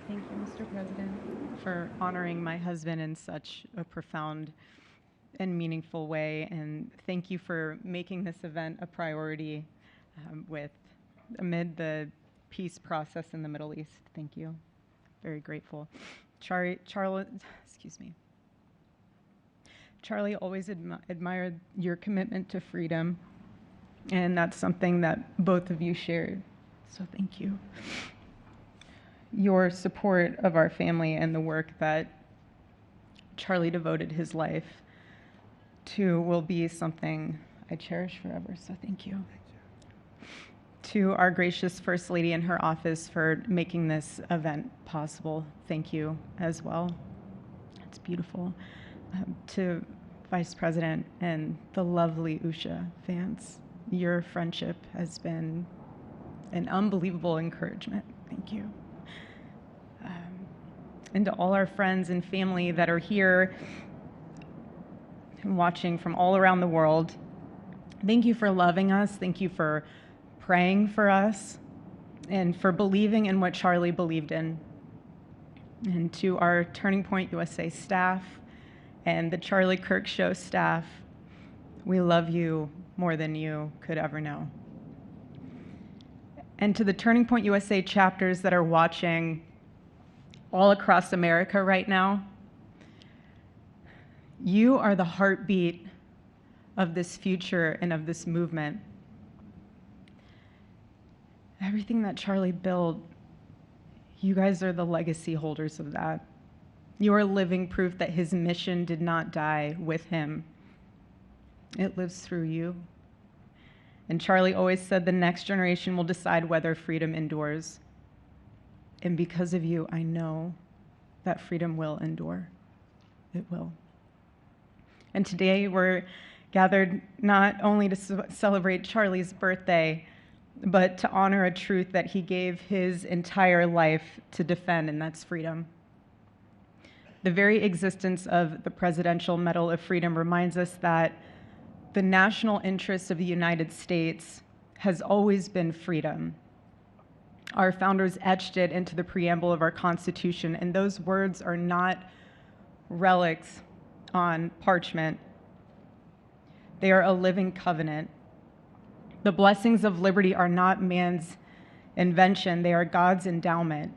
Thank you, Mr. President, for honoring my husband in such a profound and meaningful way. And thank you for making this event a priority amid the peace process in the Middle East. Thank you. Very grateful. Excuse me. Charlie always admired your commitment to freedom, and that's something that both of you shared. So thank you. Your support of our family and the work that Charlie devoted his life to will be something I cherish forever, so thank you. To our gracious First Lady in her office for making this event possible, thank you as well. It's beautiful. To Vice President and the lovely Usha fans, your friendship has been an unbelievable encouragement. Thank you. And to all our friends and family that are here and watching from all around the world, thank you for loving us. Thank you for praying for us and for believing in what Charlie believed in. And to our Turning Point USA staff and the Charlie Kirk Show staff, we love you more than you could ever know. And to the Turning Point USA chapters that are watching all across America right now, you are the heartbeat of this future and of this movement. Everything that Charlie built, you guys are the legacy holders of that. You are living proof that his mission did not die with him. It lives through you. And Charlie always said the next generation will decide whether freedom endures. And because of you, I know that freedom will endure. It will. And today we're gathered not only to celebrate Charlie's birthday, but to honor a truth that he gave his entire life to defend, and that's freedom. The very existence of the Presidential Medal of Freedom reminds us that the national interest of the United States has always been freedom. Our founders etched it into the preamble of our Constitution, and those words are not relics on parchment. They are a living covenant. The blessings of liberty are not man's invention, they are God's endowment.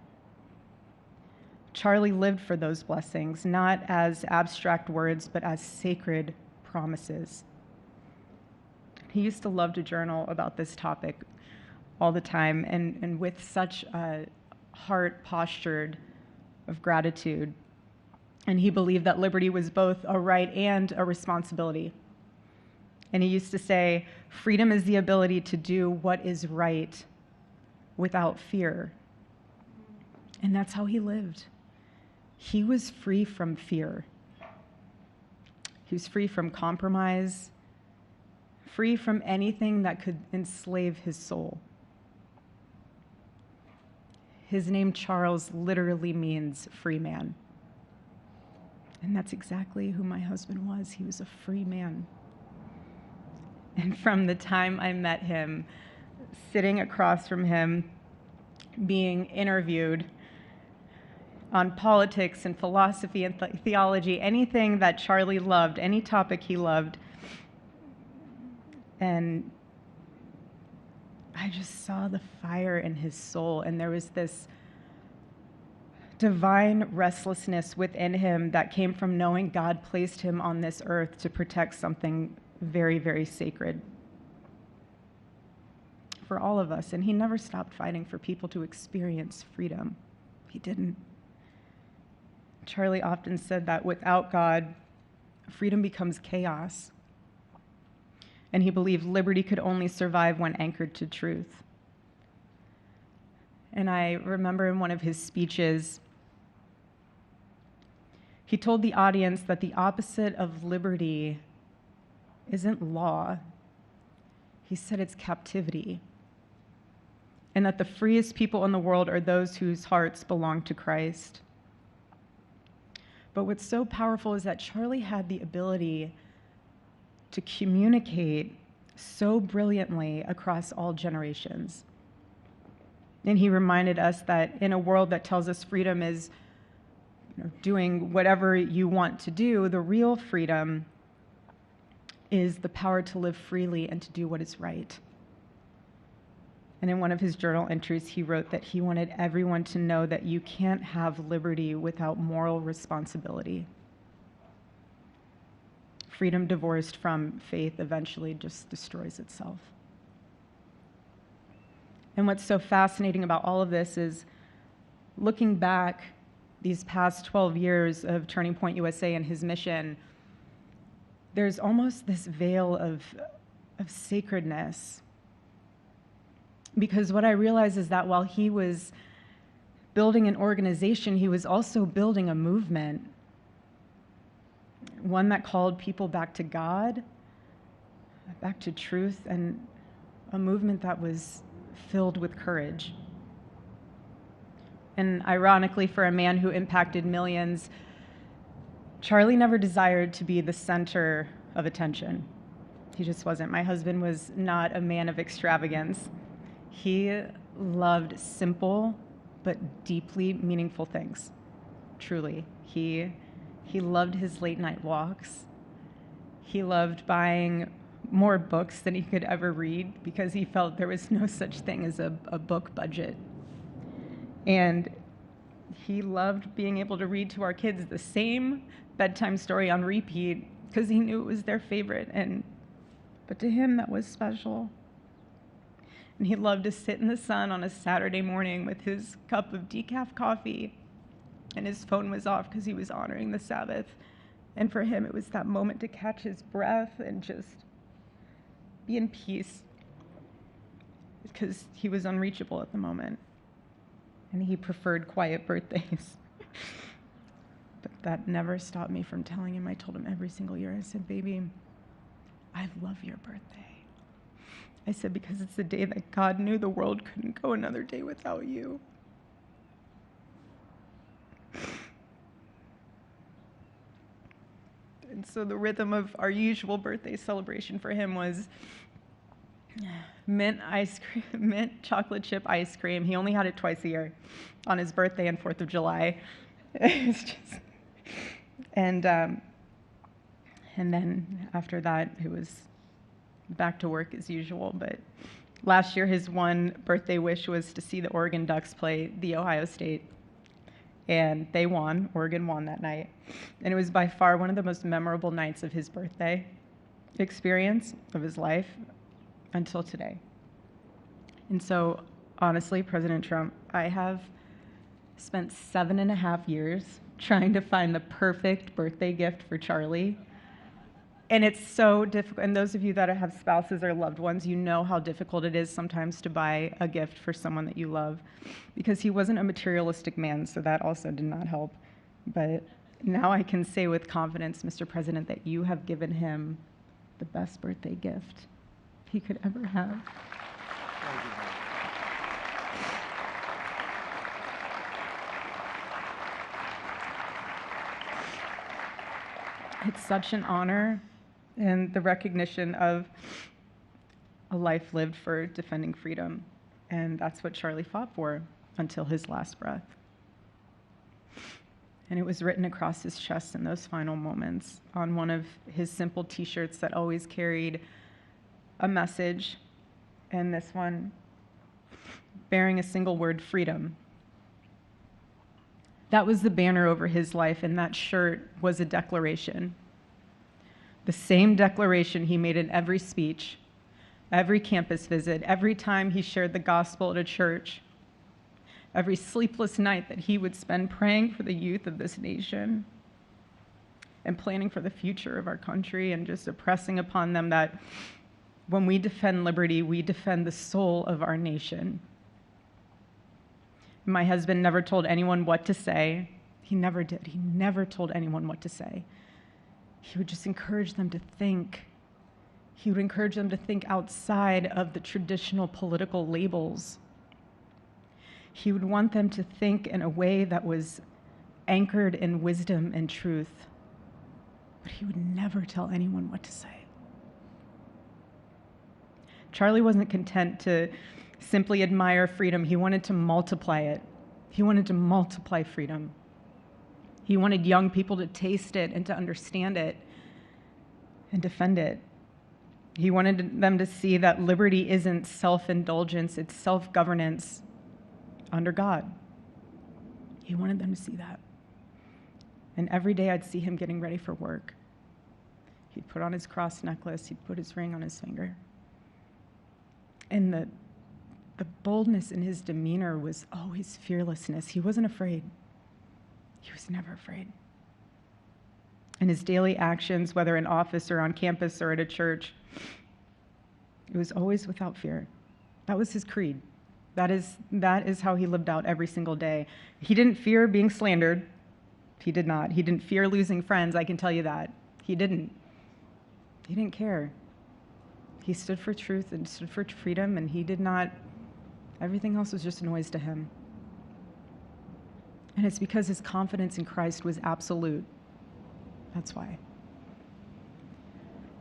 Charlie lived for those blessings, not as abstract words, but as sacred promises. He used to love to journal about this topic all the time, and with such a heart postured of gratitude. And he believed that liberty was both a right and a responsibility. And he used to say, freedom is the ability to do what is right without fear. And that's how he lived. He was free from fear. He was free from compromise, free from anything that could enslave his soul. His name, Charles, literally means free man. And that's exactly who my husband was. He was a free man. And from the time I met him, sitting across from him, being interviewed on politics and philosophy and theology, anything that Charlie loved, any topic he loved, and I just saw the fire in his soul, and there was this divine restlessness within him that came from knowing God placed him on this earth to protect something very, very sacred for all of us. And he never stopped fighting for people to experience freedom. He didn't. Charlie often said that without God, freedom becomes chaos. And he believed liberty could only survive when anchored to truth. And I remember in one of his speeches, he told the audience that the opposite of liberty isn't law. He said it's captivity. And that the freest people in the world are those whose hearts belong to Christ. But what's so powerful is that Charlie had the ability to communicate so brilliantly across all generations. And he reminded us that in a world that tells us freedom is doing whatever you want to do, the real freedom is the power to live freely and to do what is right. And in one of his journal entries, he wrote that he wanted everyone to know that you can't have liberty without moral responsibility. Freedom divorced from faith eventually just destroys itself. And what's so fascinating about all of this is looking back these past 12 years of Turning Point USA and his mission, there's almost this veil of sacredness. Because what I realize is that while he was building an organization, he was also building a movement, one that called people back to God, back to truth, and a movement that was filled with courage. And ironically, for a man who impacted millions, Charlie never desired to be the center of attention. He just wasn't. My husband was not a man of extravagance. He loved simple but deeply meaningful things, truly. He loved his late night walks. He loved buying more books than he could ever read because he felt there was no such thing as a book budget. And he loved being able to read to our kids the same bedtime story on repeat because he knew it was their favorite. But to him, that was special. And he loved to sit in the sun on a Saturday morning with his cup of decaf coffee, and his phone was off because he was honoring the Sabbath. And for him, it was that moment to catch his breath and just be in peace because he was unreachable at the moment. And he preferred quiet birthdays. But that never stopped me from telling him. I told him every single year, I said, baby, I love your birthday. I said, because it's the day that God knew the world couldn't go another day without you. And so the rhythm of our usual birthday celebration for him was mint ice cream, mint chocolate chip ice cream. He only had it twice a year, on his birthday and 4th of July. It was just, and then after that, it was back to work as usual. But last year, his one birthday wish was to see the Oregon Ducks play the Ohio State. And they won. Oregon won that night. And it was by far one of the most memorable nights of his birthday experience of his life until today. And so, honestly, President Trump, I have spent 7.5 years trying to find the perfect birthday gift for Charlie. And it's so difficult. And those of you that have spouses or loved ones, you know how difficult it is sometimes to buy a gift for someone that you love, because he wasn't a materialistic man, so that also did not help. But now I can say with confidence, Mr. President, that you have given him the best birthday gift he could ever have. Thank you. It's such an honor and the recognition of a life lived for defending freedom. And that's what Charlie fought for until his last breath. And it was written across his chest in those final moments on one of his simple t-shirts that always carried a message, and this one bearing a single word, freedom. That was the banner over his life, and that shirt was a declaration. The same declaration he made in every speech, every campus visit, every time he shared the gospel at a church, every sleepless night that he would spend praying for the youth of this nation and planning for the future of our country, and just impressing upon them that when we defend liberty, we defend the soul of our nation. My husband never told anyone what to say. He never did. He never told anyone what to say. He would just encourage them to think. He would encourage them to think outside of the traditional political labels. He would want them to think in a way that was anchored in wisdom and truth. But he would never tell anyone what to say. Charlie wasn't content to simply admire freedom. He wanted to multiply it. He wanted to multiply freedom. He wanted young people to taste it and to understand it and defend it. He wanted them to see that liberty isn't self-indulgence, it's self-governance under God. He wanted them to see that. And every day I'd see him getting ready for work. He'd put on his cross necklace, he'd put his ring on his finger. And the boldness in his demeanor was always fearlessness. He wasn't afraid. He was never afraid. In his daily actions, whether in office or on campus or at a church, it was always without fear. That was his creed. That is how he lived out every single day. He didn't fear being slandered. He did not. He didn't fear losing friends, I can tell you that. He didn't. He didn't care. He stood for truth and stood for freedom, and he did not, everything else was just noise to him. And it's because his confidence in Christ was absolute. That's why.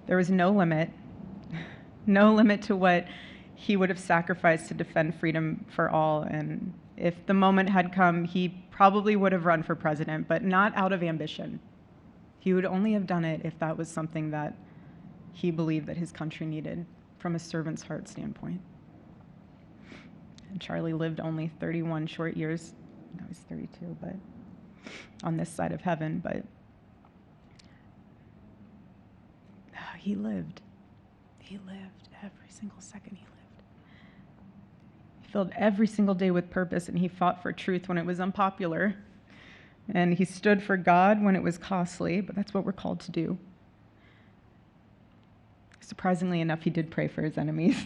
There was no limit to what he would have sacrificed to defend freedom for all. And if the moment had come, he probably would have run for president, but not out of ambition. He would only have done it if that was something that he believed that his country needed from a servant's heart standpoint. And Charlie lived only 31 short years. No, he's 32, but on this side of heaven, but he lived. He lived every single second he lived. He filled every single day with purpose, and he fought for truth when it was unpopular. And he stood for God when it was costly, but that's what we're called to do. Surprisingly enough, he did pray for his enemies,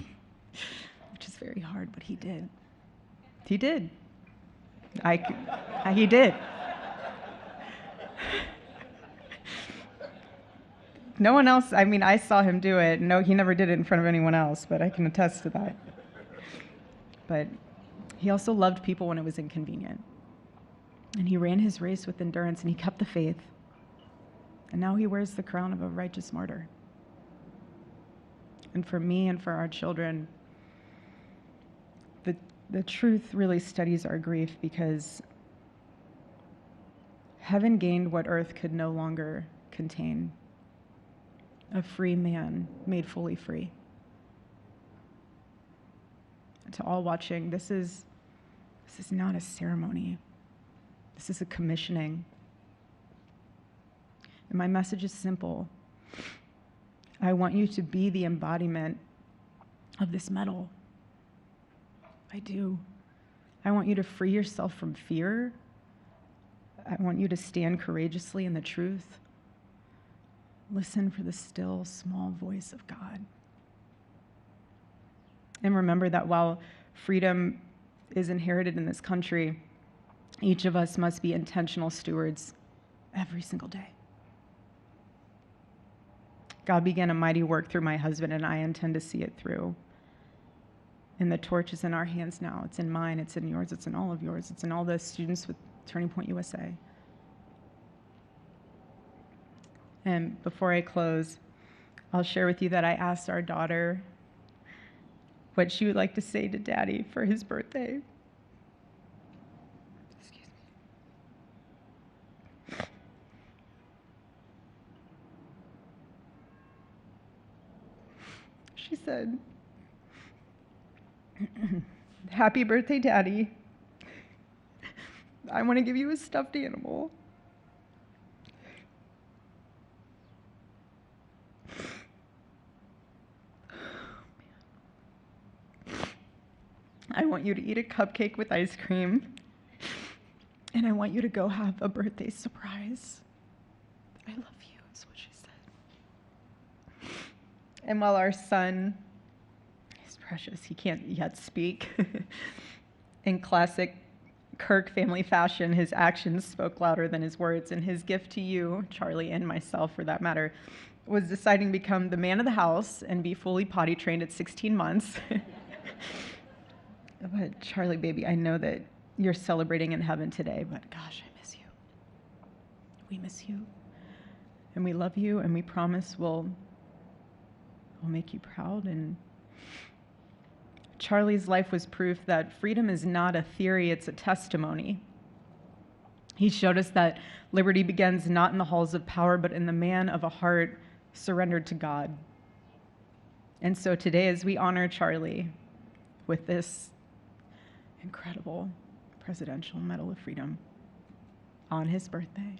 which is very hard, but he did. He did. He did. No one else, I saw him do it. No, he never did it in front of anyone else, but I can attest to that. But he also loved people when it was inconvenient. And he ran his race with endurance, and he kept the faith. And now he wears the crown of a righteous martyr. And for me and for our children, the truth really steadies our grief, because heaven gained what earth could no longer contain: a free man made fully free. And to all watching, this is not a ceremony. This is a commissioning. And my message is simple. I want you to be the embodiment of this medal. I do. I want you to free yourself from fear. I want you to stand courageously in the truth. Listen for the still, small voice of God. And remember that while freedom is inherited in this country, each of us must be intentional stewards every single day. God began a mighty work through my husband, and I intend to see it through. And the torch is in our hands now. It's in mine, it's in yours, it's in all of yours, it's in all the students with Turning Point USA. And before I close, I'll share with you that I asked our daughter what she would like to say to Daddy for his birthday. Excuse me. She said, "Happy birthday, Daddy. I want to give you a stuffed animal. I want you to eat a cupcake with ice cream, and I want you to go have a birthday surprise. I love you," is what she said. And while our son is precious, he can't yet speak, in classic Kirk family fashion, his actions spoke louder than his words, and his gift to you, Charlie, and myself for that matter, was deciding to become the man of the house and be fully potty trained at 16 months. But Charlie, baby, I know that you're celebrating in heaven today, but gosh, I miss you. We miss you, and we love you, and we promise we'll make you proud and Charlie's life was proof that freedom is not a theory, it's a testimony. He showed us that liberty begins not in the halls of power, but in the man of a heart surrendered to God. And so today, as we honor Charlie with this incredible Presidential Medal of Freedom on his birthday,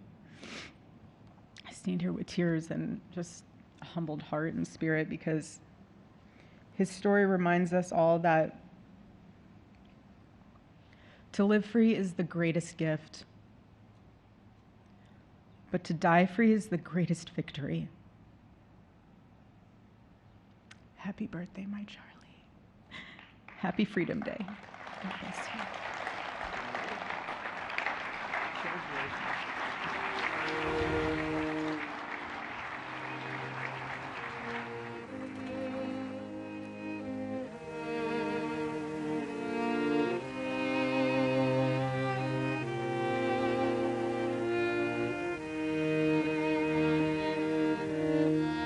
I stand here with tears and just a humbled heart and spirit, because his story reminds us all that to live free is the greatest gift, but to die free is the greatest victory. Happy birthday, my Charlie. Happy Freedom Day. God bless you.